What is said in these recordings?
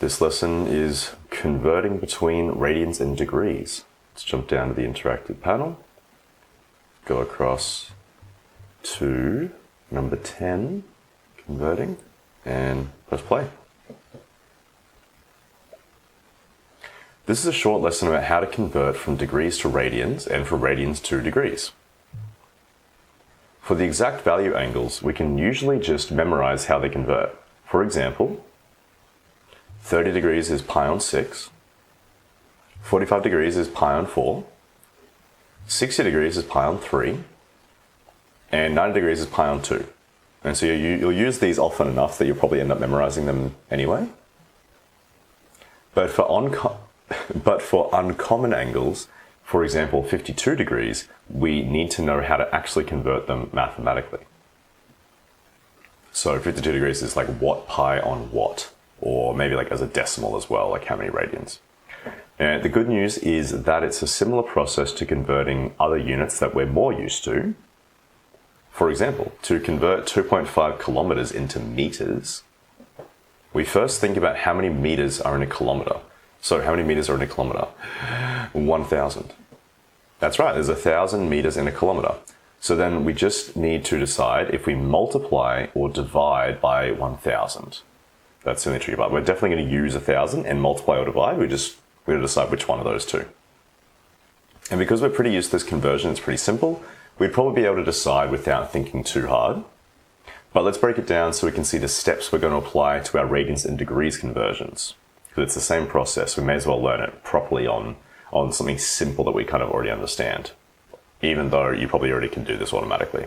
This lesson is converting between radians and degrees. Let's jump down to the interactive panel, go across to number 10, converting, and press play. This is a short lesson about how to convert from degrees to radians and from radians to degrees. For the exact value angles, we can usually just memorize how they convert. For example, 30 degrees is pi on 6, 45 degrees is pi on 4, 60 degrees is pi on 3, and 90 degrees is pi on 2. And so you'll use these often enough that you'll probably end up memorizing them anyway. But for uncommon angles, for example 52 degrees, we need to know how to actually convert them mathematically. So 52 degrees is like what pi on what, or maybe like as a decimal as well, like how many radians. And the good news is that it's a similar process to converting other units that we're more used to. For example, to convert 2.5 kilometers into meters, we first think about how many meters are in a kilometer. So how many meters are in a kilometer? 1,000. That's right, there's 1,000 meters in a kilometer. So then we just need to decide if we multiply or divide by 1,000. That's the only tricky part. We're definitely going to use 1,000 and multiply or divide. We're going to decide which one of those two. And because we're pretty used to this conversion, it's pretty simple. We'd probably be able to decide without thinking too hard. But let's break it down so we can see the steps we're going to apply to our radians and degrees conversions. Because it's the same process, we may as well learn it properly on something simple that we kind of already understand, even though you probably already can do this automatically.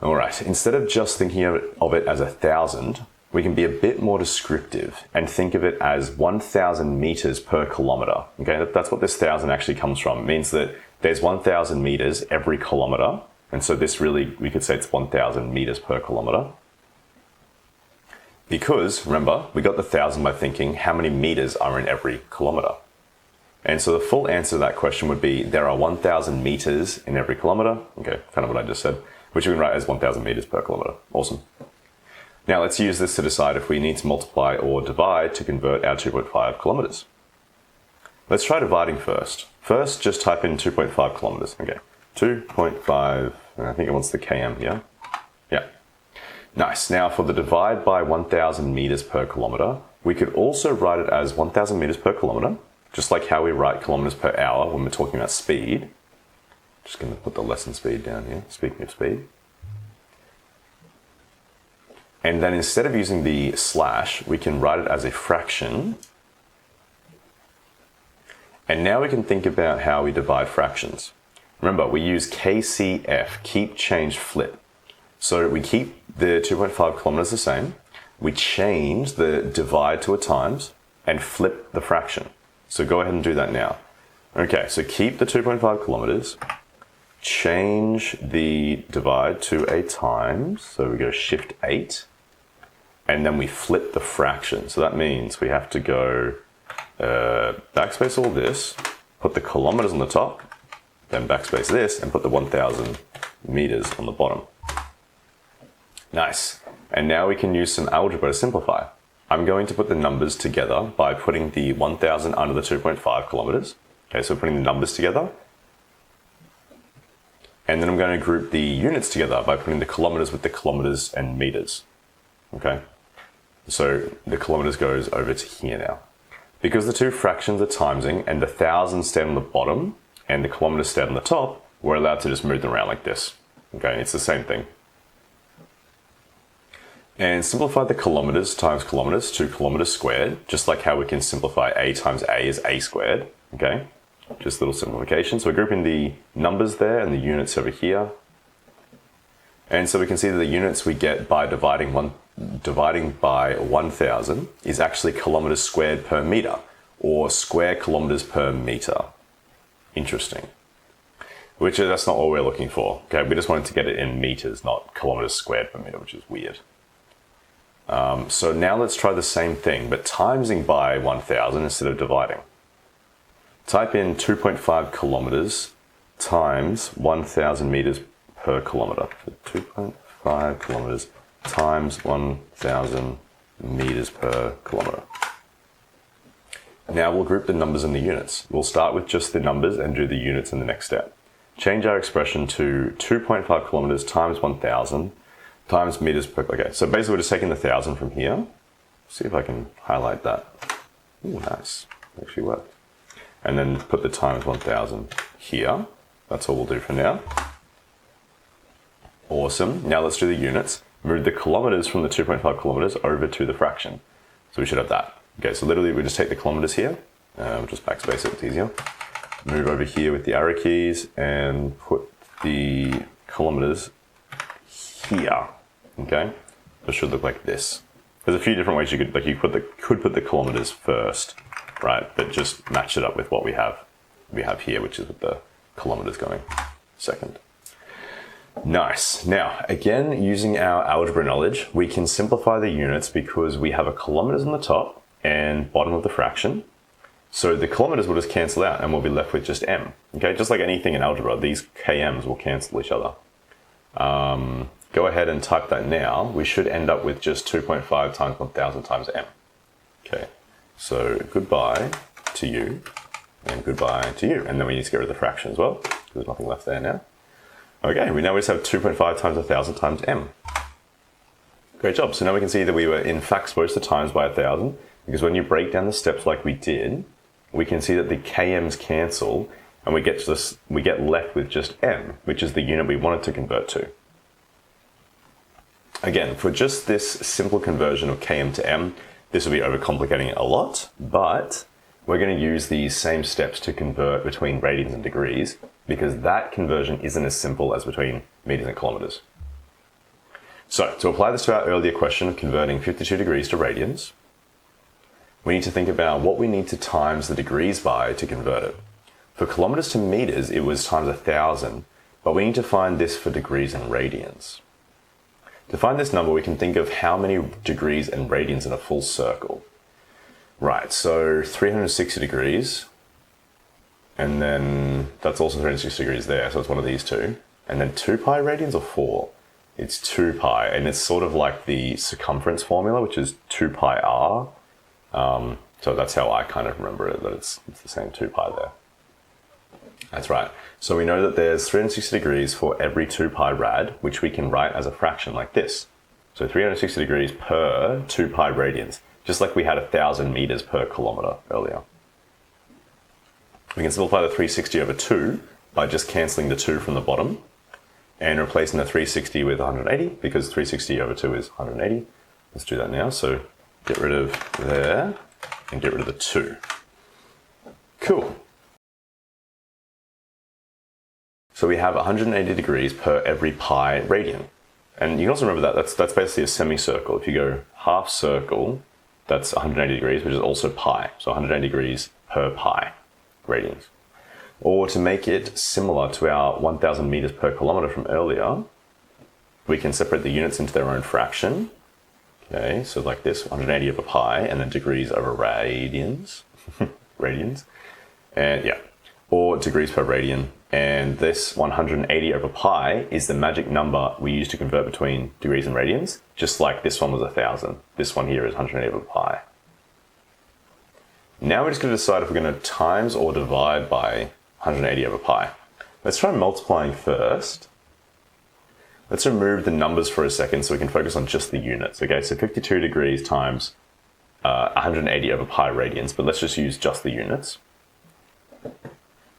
All right, instead of just thinking of it as 1,000, we can be a bit more descriptive and think of it as 1,000 meters per kilometer. Okay, that's what this 1,000 actually comes from. It means that there's 1,000 meters every kilometer. And so this really, we could say it's 1,000 meters per kilometer. Because, remember, we got the 1,000 by thinking how many meters are in every kilometer. And so the full answer to that question would be there are 1,000 meters in every kilometer. Okay, kind of what I just said, which we can write as 1,000 meters per kilometer. Awesome. Now let's use this to decide if we need to multiply or divide to convert our 2.5 kilometers. Let's try dividing first. First, just type in 2.5 kilometers. Okay, 2.5, and I think it wants the km, yeah? Yeah. Nice. Now for the divide by 1,000 meters per kilometer, we could also write it as 1,000 meters per kilometer, just like how we write kilometers per hour when we're talking about speed. Just going to put the lesson speed down here, speaking of speed. And then instead of using the slash, we can write it as a fraction. And now we can think about how we divide fractions. Remember, we use KCF, keep, change, flip. So we keep the 2.5 kilometers the same, we change the divide to a times, and flip the fraction. So go ahead and do that now. Okay, so keep the 2.5 kilometers, change the divide to a times, so we go shift 8, and then we flip the fraction. So that means we have to go backspace all this, put the kilometers on the top, then backspace this, and put the 1,000 meters on the bottom. Nice. And now we can use some algebra to simplify. I'm going to put the numbers together by putting the 1,000 under the 2.5 kilometers. Okay, so putting the numbers together. And then I'm going to group the units together by putting the kilometers with the kilometers and meters. Okay, so the kilometers goes over to here now. Because the two fractions are timesing and the thousands stand on the bottom and the kilometers stand on the top, we're allowed to just move them around like this. Okay, it's the same thing. And simplify the kilometers times kilometers to kilometers squared, just like how we can simplify a times a is a squared. Okay, just little simplification. So we're grouping the numbers there and the units over here. And so we can see that the units we get by dividing by 1,000 is actually kilometers squared per meter, or square kilometers per meter. Interesting. That's not what we're looking for. Okay, we just wanted to get it in meters, not kilometers squared per meter, which is weird. So now let's try the same thing, but timesing by 1,000 instead of dividing. Type in 2.5 kilometers times 1,000 meters per kilometer. So 2.5 kilometers times 1,000 meters per kilometer. Now we'll group the numbers and the units. We'll start with just the numbers and do the units in the next step. Change our expression to 2.5 kilometers times 1,000 times meters per... Okay, so basically we're just taking the 1,000 from here. See if I can highlight that. Ooh, nice. Actually worked. And then put the times 1,000 here. That's all we'll do for now. Awesome. Now let's do the units. Move the kilometers from the 2.5 kilometers over to the fraction. So we should have that. Okay, so literally we just take the kilometers here. We'll just backspace it, it's easier. Move over here with the arrow keys and put the kilometers here. Okay, it should look like this. There's a few different ways you could, like, you could put the kilometers first, right? But just match it up with what we have here, which is with the kilometers going second. Nice. Now, again, using our algebra knowledge, we can simplify the units because we have a kilometers on the top and bottom of the fraction. So the kilometers will just cancel out and we'll be left with just m. Okay, just like anything in algebra, these kms will cancel each other. Go ahead and type that now. We should end up with just 2.5 times 1,000 times m. Okay, so goodbye to you and goodbye to you. And then we need to get rid of the fraction as well, because there's nothing left there now. Okay, we just have 2.5 times 1,000 times m. Great job. So now we can see that we were in fact supposed to times by 1,000, because when you break down the steps like we did, we can see that the km's cancel and we get left with just m, which is the unit we wanted to convert to. Again, for just this simple conversion of km to m, this will be overcomplicating it a lot, but we're going to use these same steps to convert between radians and degrees, because that conversion isn't as simple as between meters and kilometers. So, to apply this to our earlier question of converting 52 degrees to radians, we need to think about what we need to times the degrees by to convert it. For kilometers to meters, it was times 1,000, but we need to find this for degrees and radians. To find this number, we can think of how many degrees and radians in a full circle. Right, so 360 degrees, and then that's also 360 degrees there, so it's one of these two. And then 2 pi radians or 4? It's 2 pi, and it's sort of like the circumference formula, which is 2 pi r. So that's how I kind of remember it, that it's the same 2 pi there. That's right. So we know that there's 360 degrees for every 2 pi rad, which we can write as a fraction like this. So 360 degrees per 2 pi radians, just like we had 1,000 meters per kilometer earlier. We can simplify the 360 over 2 by just cancelling the 2 from the bottom and replacing the 360 with 180, because 360 over 2 is 180. Let's do that now. So get rid of there and get rid of the 2. Cool. So we have 180 degrees per every pi radian. And you can also remember that that's basically a semicircle. If you go half circle, that's 180 degrees, which is also pi. So 180 degrees per pi radians. Or to make it similar to our 1,000 meters per kilometer from earlier, we can separate the units into their own fraction. Okay, so like this, 180 over pi, and then degrees over radians. Radians. And yeah, or degrees per radian. And this 180 over pi is the magic number we use to convert between degrees and radians, just like this one was 1,000. This one here is 180 over pi. Now we're just going to decide if we're going to times or divide by 180 over pi. Let's try multiplying first. Let's remove the numbers for a second so we can focus on just the units. Okay, so 52 degrees times 180 over pi radians, but let's just use just the units.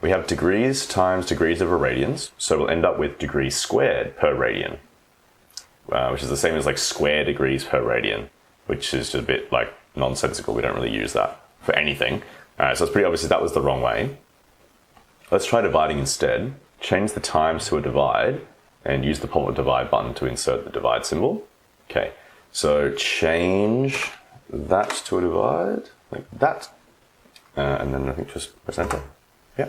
We have degrees times degrees over radians, so we'll end up with degrees squared per radian, which is the same as like square degrees per radian, which is just a bit like nonsensical. We don't really use that for anything. So it's pretty obvious that was the wrong way. Let's try dividing instead. Change the times to a divide and use the divide button to insert the divide symbol. Okay, so change that to a divide, like that. And then I think just press enter. Yeah.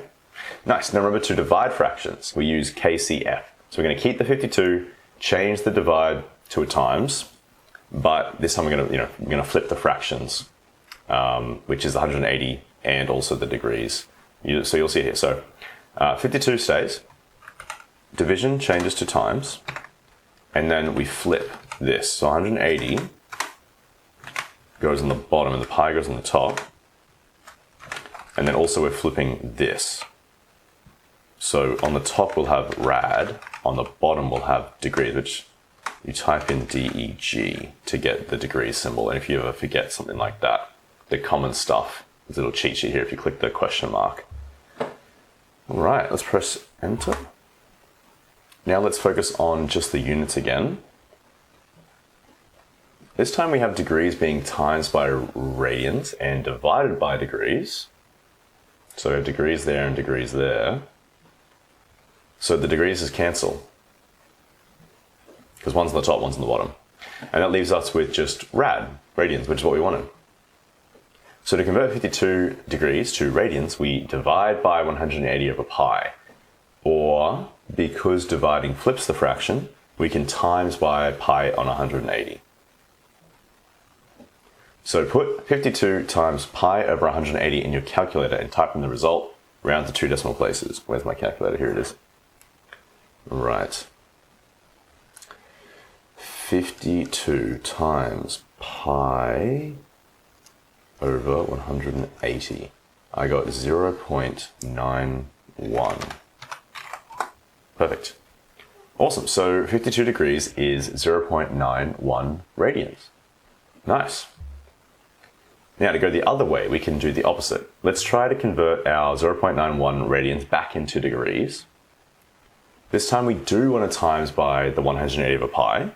Nice. Now remember, to divide fractions, we use KCF. So we're going to keep the 52, change the divide to a times, but this time we're going to flip the fractions, which is 180 and also the degrees. So you'll see it here. So 52 stays, division changes to times, and then we flip this. So 180 goes on the bottom and the pi goes on the top. And then also we're flipping this. So on the top we'll have rad, on the bottom we'll have degrees, which you type in DEG to get the degrees symbol. And if you ever forget something like that, the common stuff, there's a little cheat sheet here if you click the question mark. All right, let's press enter. Now let's focus on just the units again. This time we have degrees being times by radians and divided by degrees. So we have degrees there and degrees there. So the degrees is cancel, because one's on the top, one's on the bottom. And that leaves us with just radians, which is what we wanted. So to convert 52 degrees to radians, we divide by 180 over pi. Or, because dividing flips the fraction, we can times by pi on 180. So put 52 times pi over 180 in your calculator and type in the result, round to 2 decimal places. Where's my calculator? Here it is. Right. 52 times pi over 180. I got 0.91. Perfect. Awesome. So 52 degrees is 0.91 radians. Nice. Now to go the other way, we can do the opposite. Let's try to convert our 0.91 radians back into degrees. This time we do want to times by the 180 over pi,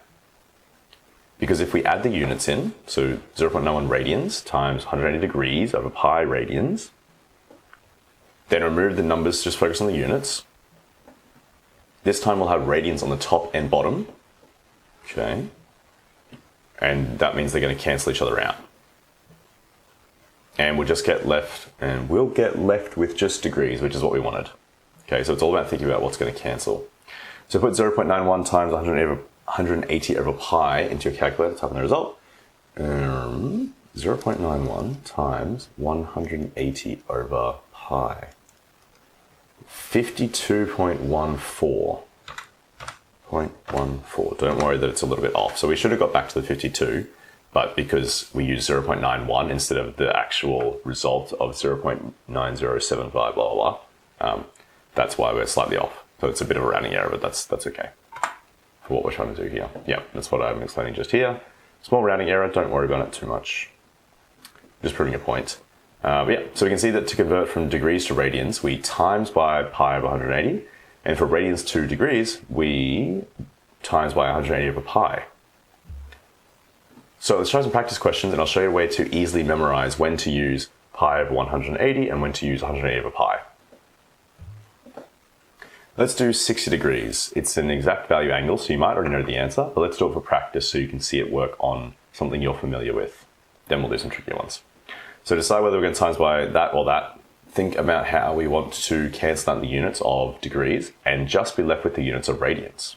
because if we add the units in, so 0.91 radians times 180 degrees over pi radians, then remove the numbers, just focus on the units. This time we'll have radians on the top and bottom, okay? And that means they're going to cancel each other out. And we'll just get left, and we'll get left with just degrees, which is what we wanted. Okay, so it's all about thinking about what's going to cancel. So put 0.91 times 180 over pi into your calculator, type in the result. 0.91 times 180 over pi. 52.14. 0.14. Don't worry that it's a little bit off. So we should have got back to the 52, but because we used 0.91 instead of the actual result of 0.9075, blah, blah, blah, that's why we're slightly off. So it's a bit of a rounding error, but that's okay for what we're trying to do here. Yeah, that's what I'm explaining just here. Small rounding error, don't worry about it too much. Just proving a point. Yeah, so we can see that to convert from degrees to radians, we times by pi over 180. And for radians to degrees, we times by 180 over pi. So let's try some practice questions, and I'll show you a way to easily memorize when to use pi over 180 and when to use 180 over pi. Let's do 60 degrees. It's an exact value angle, so you might already know the answer, but let's do it for practice so you can see it work on something you're familiar with. Then we'll do some trickier ones. So decide whether we're going to times by that or that. Think about how we want to cancel out the units of degrees and just be left with the units of radians.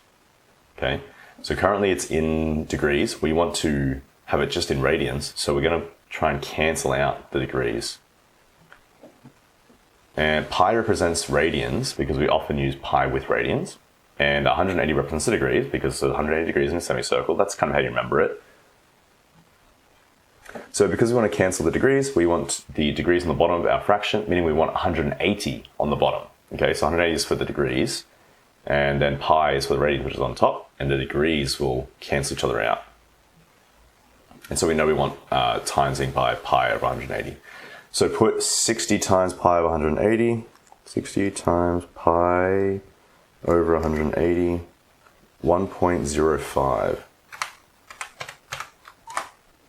Okay, so currently it's in degrees. We want to have it just in radians, so we're going to try and cancel out the degrees. And pi represents radians because we often use pi with radians. And 180 represents the degrees because 180 degrees in a semicircle. That's kind of how you remember it. So because we want to cancel the degrees, we want the degrees on the bottom of our fraction, meaning we want 180 on the bottom. Okay, so 180 is for the degrees, and then pi is for the radians, which is on top, and the degrees will cancel each other out. And so we know we want timesing by pi over 180. So put 60 times pi over 180, 60 times pi over 180, 1.05.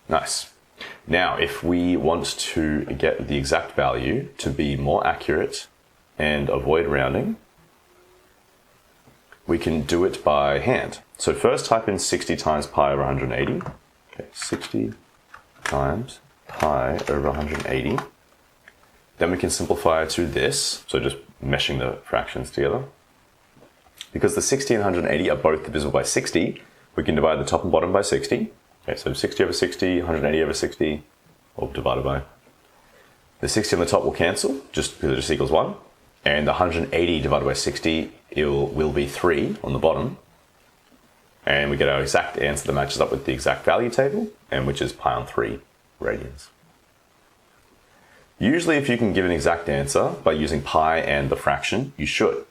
Nice. Now, if we want to get the exact value to be more accurate and avoid rounding, we can do it by hand. So first type in 60 times pi over 180. Okay, 60 times pi over 180. Then we can simplify to this, so just meshing the fractions together. Because the 60 and 180 are both divisible by 60, we can divide the top and bottom by 60. Okay, so 60 over 60, 180 over 60, or divided by. The 60 on the top will cancel, just because it just equals 1. And the 180 divided by 60 will be 3 on the bottom. And we get our exact answer that matches up with the exact value table, and which is pi on 3 radians. Usually if you can give an exact answer by using pi and the fraction, you should.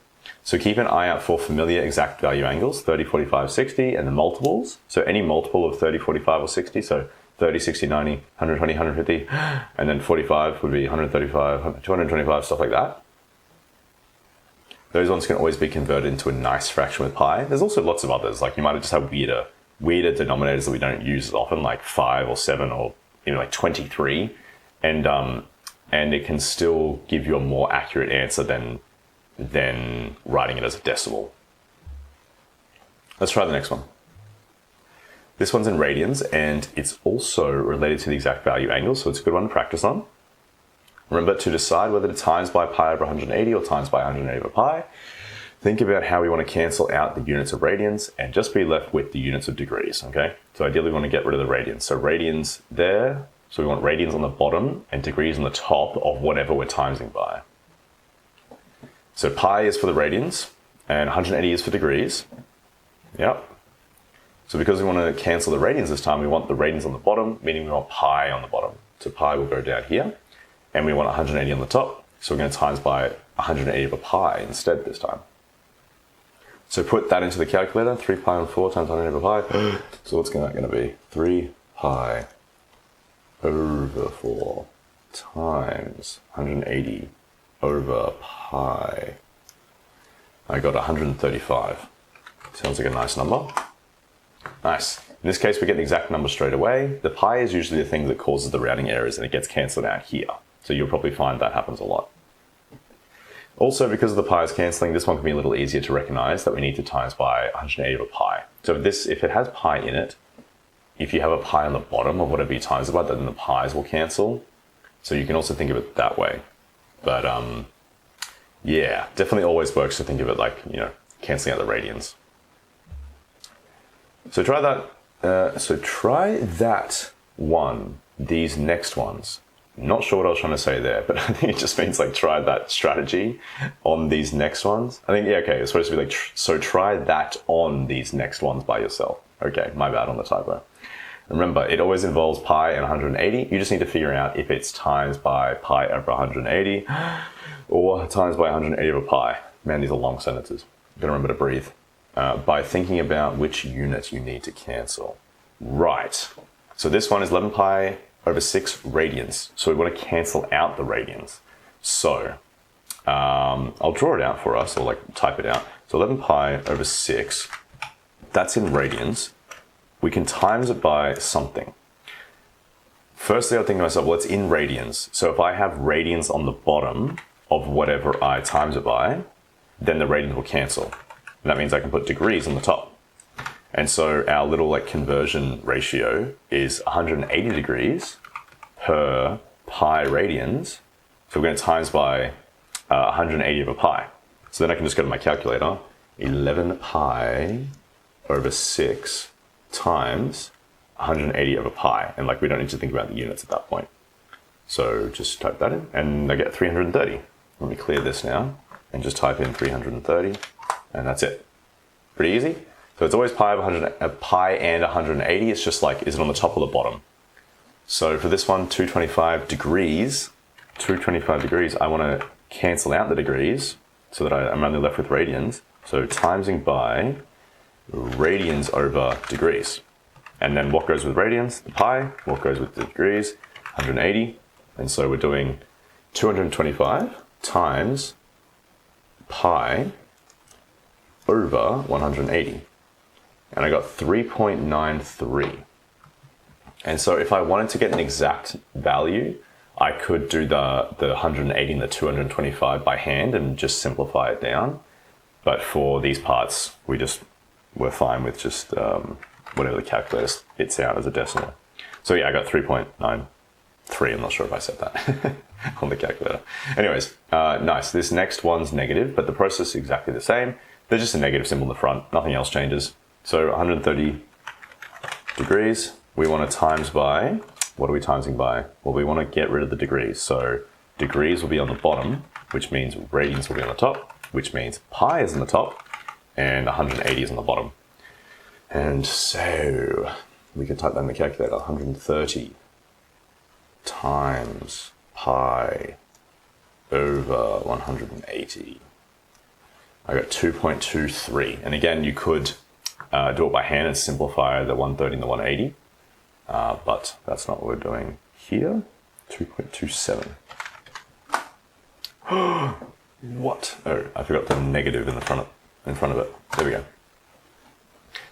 So keep an eye out for familiar exact value angles, 30, 45, 60, and the multiples. So any multiple of 30, 45, or 60, so 30, 60, 90, 120, 150, and then 45 would be 135, 225, stuff like that. Those ones can always be converted into a nice fraction with pi. There's also lots of others, like you might just have weirder denominators that we don't use as often, like 5 or 7 or like 23, and it can still give you a more accurate answer than writing it as a decimal. Let's try the next one. This one's in radians, and it's also related to the exact value angle, so it's a good one to practice on. Remember, to decide whether to times by pi over 180 or times by 180 over pi, think about how we want to cancel out the units of radians and just be left with the units of degrees, okay? So ideally we want to get rid of the radians. So radians there, so we want radians on the bottom and degrees on the top of whatever we're timesing by. So pi is for the radians and 180 is for degrees. Yep. So because we want to cancel the radians this time, we want the radians on the bottom, meaning we want pi on the bottom. So pi will go down here, and we want 180 on the top. So we're going to times by 180 over pi instead this time. So put that into the calculator, 3 pi on 4 times 180 over pi. So what's that going to be? 3 pi over 4 times 180 over pi. I got 135. Sounds like a nice number. Nice. In this case, we get the exact number straight away. The pi is usually the thing that causes the rounding errors, and it gets cancelled out here. So you'll probably find that happens a lot. Also, because of the pi's cancelling, this one can be a little easier to recognize that we need to times by 180 over pi. So if it has pi in it, if you have a pi on the bottom of whatever you times it by, then the pi's will cancel. So you can also think of it that way. But yeah, definitely always works to think of it like, cancelling out the radians. So try that one, these next ones. Not sure what I was trying to say there, but I think it just means like try that strategy on these next ones. I think, yeah, okay, it's supposed to be like, so try that on these next ones by yourself. Okay, my bad on the typo. Remember, it always involves pi and 180. You just need to figure out if it's times by pi over 180 or times by 180 over pi. Man, these are long sentences. You gotta remember to breathe. By thinking about which unit you need to cancel. Right. So this one is 11 pi over 6 radians. So we want to cancel out the radians. So I'll draw it out for us, or like type it out. So 11 pi over 6, that's in radians. We can times it by something. Firstly, I'll think to myself, well, it's in radians. So if I have radians on the bottom of whatever I times it by, then the radians will cancel. And that means I can put degrees on the top. And so our little like conversion ratio is 180 degrees per pi radians. So we're going to times by 180 over pi. So then I can just go to my calculator, 11 pi over 6 times 180 over pi. And like we don't need to think about the units at that point. So just type that in and I get 330. Let me clear this now and just type in 330 and that's it. Pretty easy. So it's always pi and 180. It's just like, is it on the top or the bottom? So for this one, 225 degrees, I want to cancel out the degrees so that I'm only left with radians. So timesing by radians over degrees. And then what goes with radians? The pi. What goes with the degrees? 180. And so we're doing 225 times pi over 180. And I got 3.93. And so if I wanted to get an exact value, I could do the 180 and the 225 by hand and just simplify it down. But for these parts, we're fine with just whatever the calculator spits out as a decimal. So yeah, I got 3.93. I'm not sure if I said that on the calculator. Anyways, nice. This next one's negative, but the process is exactly the same. There's just a negative symbol in the front. Nothing else changes. So 130 degrees, we want to times by, what are we timesing by? Well, we want to get rid of the degrees. So degrees will be on the bottom, which means radians will be on the top, which means pi is on the top, and 180 is on the bottom. And so we can type that in the calculator, 130 times pi over 180. I got 2.23. And again, you could do it by hand and simplify the 130 and the 180. But that's not what we're doing here. 2.27. What? Oh, I forgot the negative in front of it. There we go.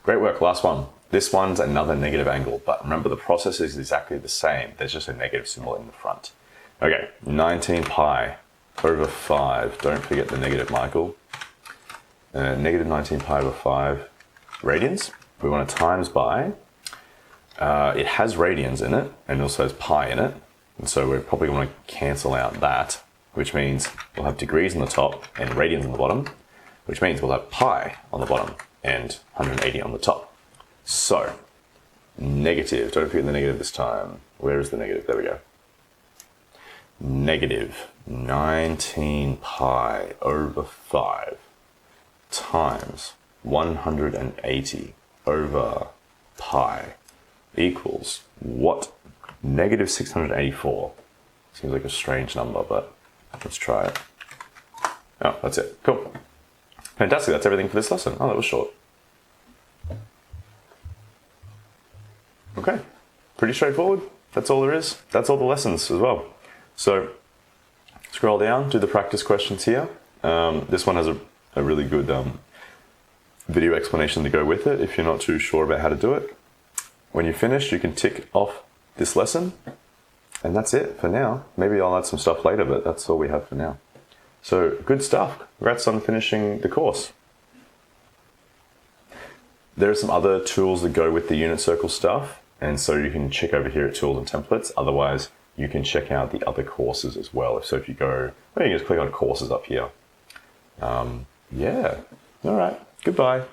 Great work. Last one. This one's another negative angle, but remember the process is exactly the same. There's just a negative symbol in the front. Okay, 19 pi over 5. Don't forget the negative, Michael. Negative 19 pi over 5 radians. We want to times by. It has radians in it, and also has pi in it. And so we probably want to cancel out that, which means we'll have degrees on the top and radians on the bottom, which means we'll have pi on the bottom and 180 on the top. So, negative, don't forget the negative this time. Where is the negative? There we go. Negative 19 pi over 5 times 180 over pi equals what? Negative 684. Seems like a strange number, but let's try it. Oh, that's it. Cool. Fantastic. That's everything for this lesson. Oh, that was short. Okay. Pretty straightforward. That's all there is. That's all the lessons as well. So scroll down, do the practice questions here. This one has a really good video explanation to go with it if you're not too sure about how to do it. When you're finished, you can tick off this lesson, and that's it for now. Maybe I'll add some stuff later, but that's all we have for now. So good stuff. Congrats on finishing the course. There are some other tools that go with the unit circle stuff, and so you can check over here at tools and templates. Otherwise, you can check out the other courses as well. So if you go, well, you can just click on courses up here. Yeah. All right. Goodbye.